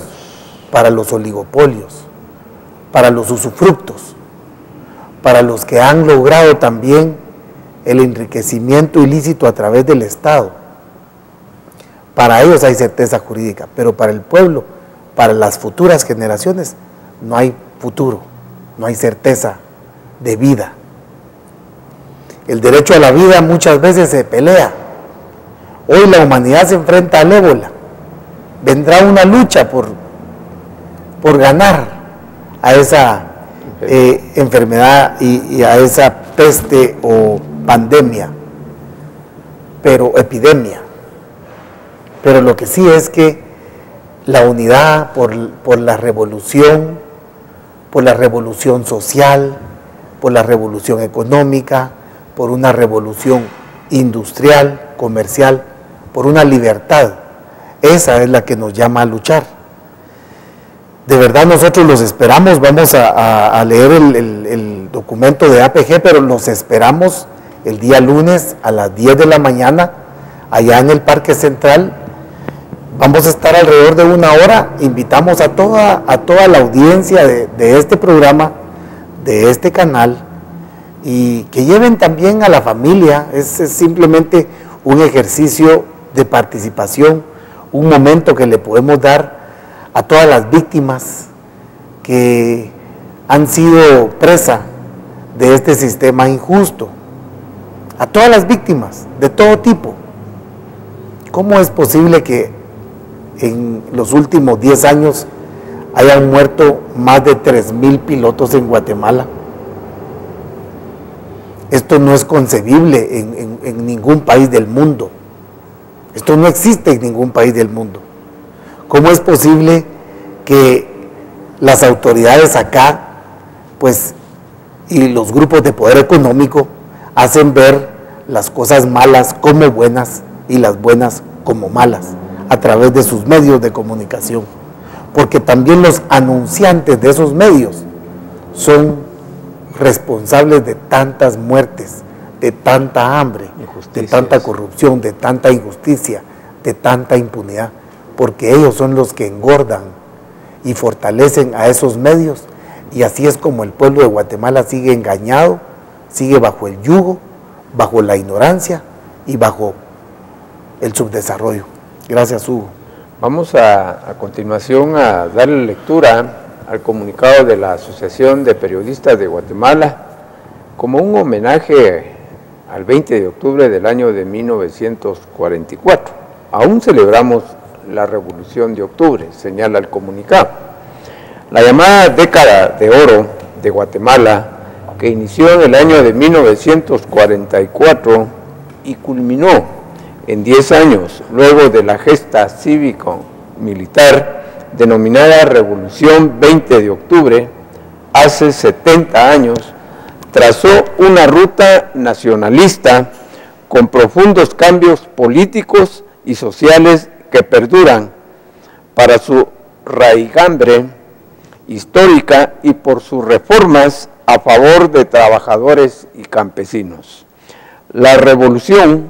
para los oligopolios, para los usufructos, para los que han logrado también el enriquecimiento ilícito a través del Estado. Para ellos hay certeza jurídica, pero para el pueblo, para las futuras generaciones, no hay futuro, no hay certeza de vida. El derecho a la vida muchas veces se pelea. Hoy la humanidad se enfrenta al ébola. Vendrá una lucha por ganar a esa enfermedad y a esa peste o pandemia, pero epidemia. Pero lo que sí es que la unidad por la revolución social, por la revolución económica, por una revolución industrial, comercial, por una libertad, esa es la que nos llama a luchar. De verdad nosotros los esperamos, vamos a leer el documento de APG, pero los esperamos el día lunes a las 10 de la mañana, allá en el Parque Central. Vamos a estar alrededor de 1 hora, invitamos a toda la audiencia de este programa, de este canal, y que lleven también a la familia. Es simplemente un ejercicio de participación, un momento que le podemos dar a todas las víctimas que han sido presa de este sistema injusto, a todas las víctimas de todo tipo. ¿Cómo es posible que en los últimos 10 años hayan muerto más de 3,000 pilotos en Guatemala? Esto no es concebible en ningún país del mundo. Esto no existe en ningún país del mundo. ¿Cómo es posible que las autoridades acá, pues, y los grupos de poder económico hacen ver las cosas malas como buenas y las buenas como malas a través de sus medios de comunicación? Porque también los anunciantes de esos medios son responsables de tantas muertes, de tanta hambre, de tanta corrupción, de tanta injusticia, de tanta impunidad, porque ellos son los que engordan y fortalecen a esos medios, y así es como el pueblo de Guatemala sigue engañado, sigue bajo el yugo, bajo la ignorancia y bajo el subdesarrollo. Gracias, Hugo. Vamos a continuación a darle lectura al comunicado de la Asociación de Periodistas de Guatemala como un homenaje al 20 de octubre del año de 1944. Aún celebramos la Revolución de Octubre, señala el comunicado. La llamada década de oro de Guatemala, que inició en el año de 1944 y culminó en 10 años luego de la gesta cívico-militar denominada Revolución 20 de Octubre, hace 70 años, trazó una ruta nacionalista con profundos cambios políticos y sociales que perduran para su raigambre histórica y por sus reformas a favor de trabajadores y campesinos. La revolución,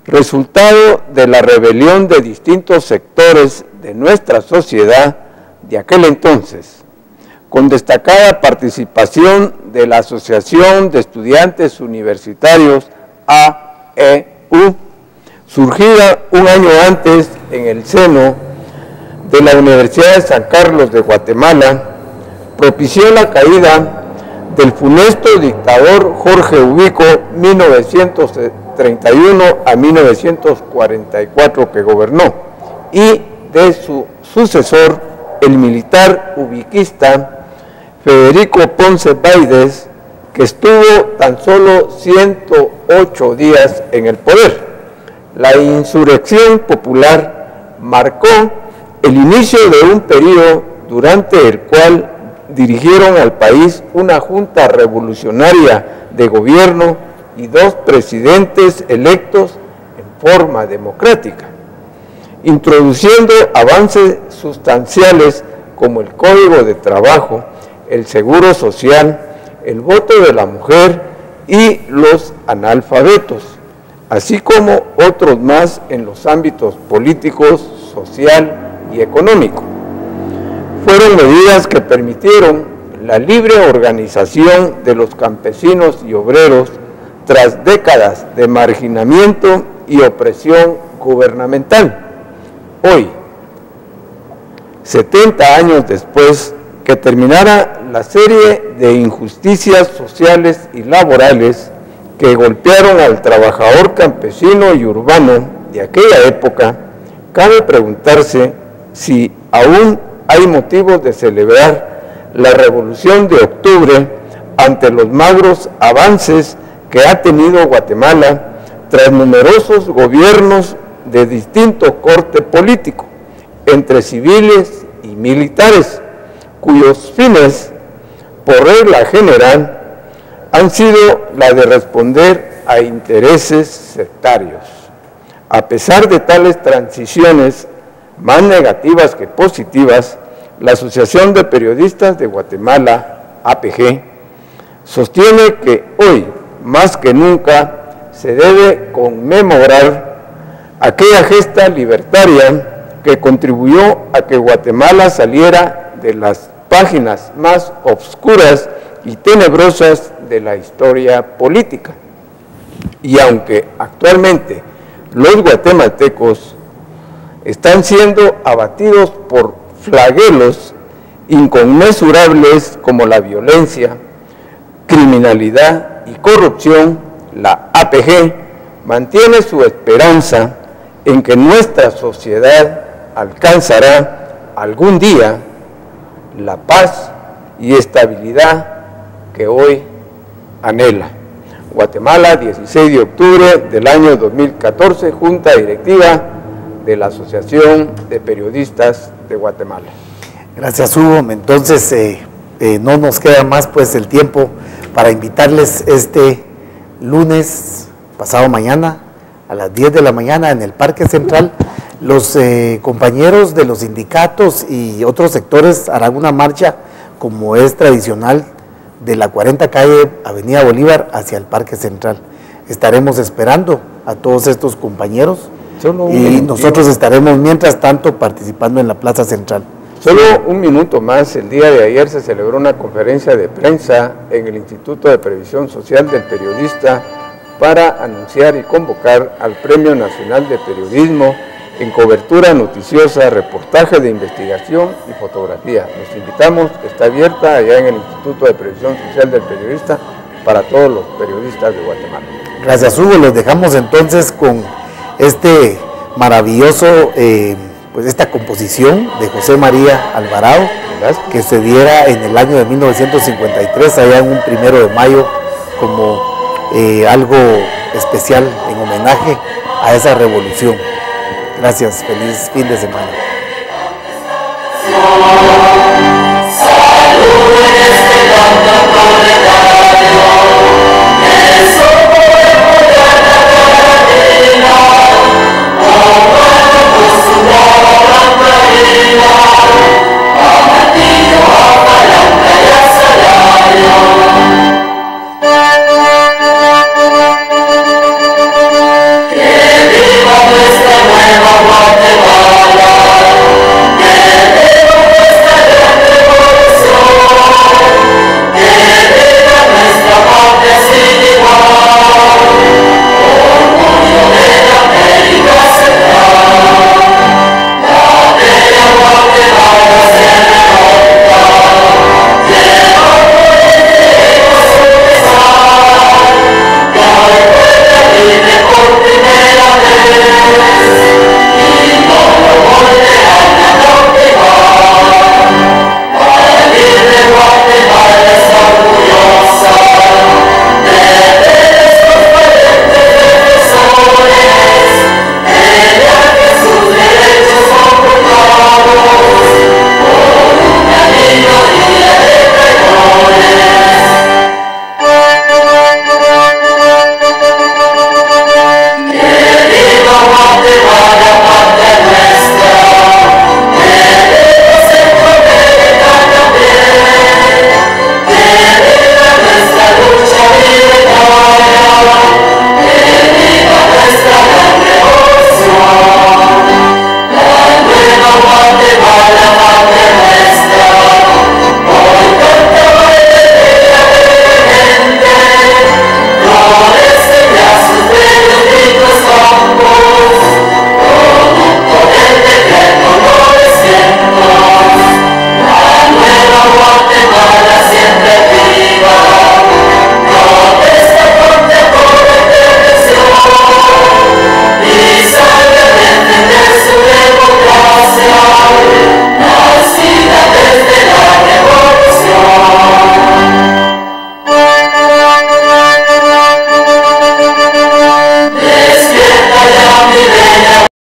resultado de la rebelión de distintos sectores de nuestra sociedad de aquel entonces, con destacada participación de la Asociación de Estudiantes Universitarios AEU, surgida un año antes en el seno de la Universidad de San Carlos de Guatemala, propició la caída del funesto dictador Jorge Ubico, 1931 a 1944, que gobernó, y de su sucesor, el militar ubiquista Federico Ponce Báidez, que estuvo tan solo 108 días en el poder. La insurrección popular marcó el inicio de un periodo durante el cual dirigieron al país una junta revolucionaria de gobierno y 2 presidentes electos en forma democrática, introduciendo avances sustanciales como el Código de Trabajo, el Seguro Social, el voto de la mujer y los analfabetos, así como otros más en los ámbitos políticos, social y económico. Fueron medidas que permitieron la libre organización de los campesinos y obreros tras décadas de marginamiento y opresión gubernamental. Hoy, 70 años después que terminara la serie de injusticias sociales y laborales que golpearon al trabajador campesino y urbano de aquella época, cabe preguntarse si aún hay motivos de celebrar la Revolución de Octubre ante los magros avances que ha tenido Guatemala tras numerosos gobiernos de distinto corte político, entre civiles y militares, cuyos fines, por regla general, han sido la de responder a intereses sectarios. A pesar de tales transiciones, más negativas que positivas, la Asociación de Periodistas de Guatemala, APG, sostiene que hoy, más que nunca, se debe conmemorar aquella gesta libertaria que contribuyó a que Guatemala saliera de las páginas más obscuras y tenebrosas de la historia política. Y aunque actualmente los guatemaltecos están siendo abatidos por flagelos inconmensurables como la violencia, criminalidad y corrupción, la APG mantiene su esperanza en que nuestra sociedad alcanzará algún día la paz y estabilidad que hoy anhela. Guatemala, 16 de octubre del año 2014, Junta Directiva de la Asociación de Periodistas de Guatemala. Gracias, Hugo. Entonces, no nos queda más pues el tiempo para invitarles este lunes, pasado mañana, a las 10 de la mañana en el Parque Central. Los compañeros de los sindicatos y otros sectores harán una marcha, como es tradicional, de la 40 calle Avenida Bolívar hacia el Parque Central. Estaremos esperando a todos estos compañeros y nosotros estaremos mientras tanto participando en la Plaza Central. Solo un minuto más. El día de ayer se celebró una conferencia de prensa en el Instituto de Previsión Social del Periodista para anunciar y convocar al Premio Nacional de Periodismo en cobertura noticiosa, reportaje de investigación y fotografía. Los invitamos, está abierta allá en el Instituto de Previsión Social del Periodista para todos los periodistas de Guatemala. Gracias, Hugo. Los dejamos entonces con este maravilloso, pues esta composición de José María Alvarado, que se diera en el año de 1953, allá en un 1 de mayo, como algo especial en homenaje a esa revolución. Gracias, feliz fin de semana. Salud en este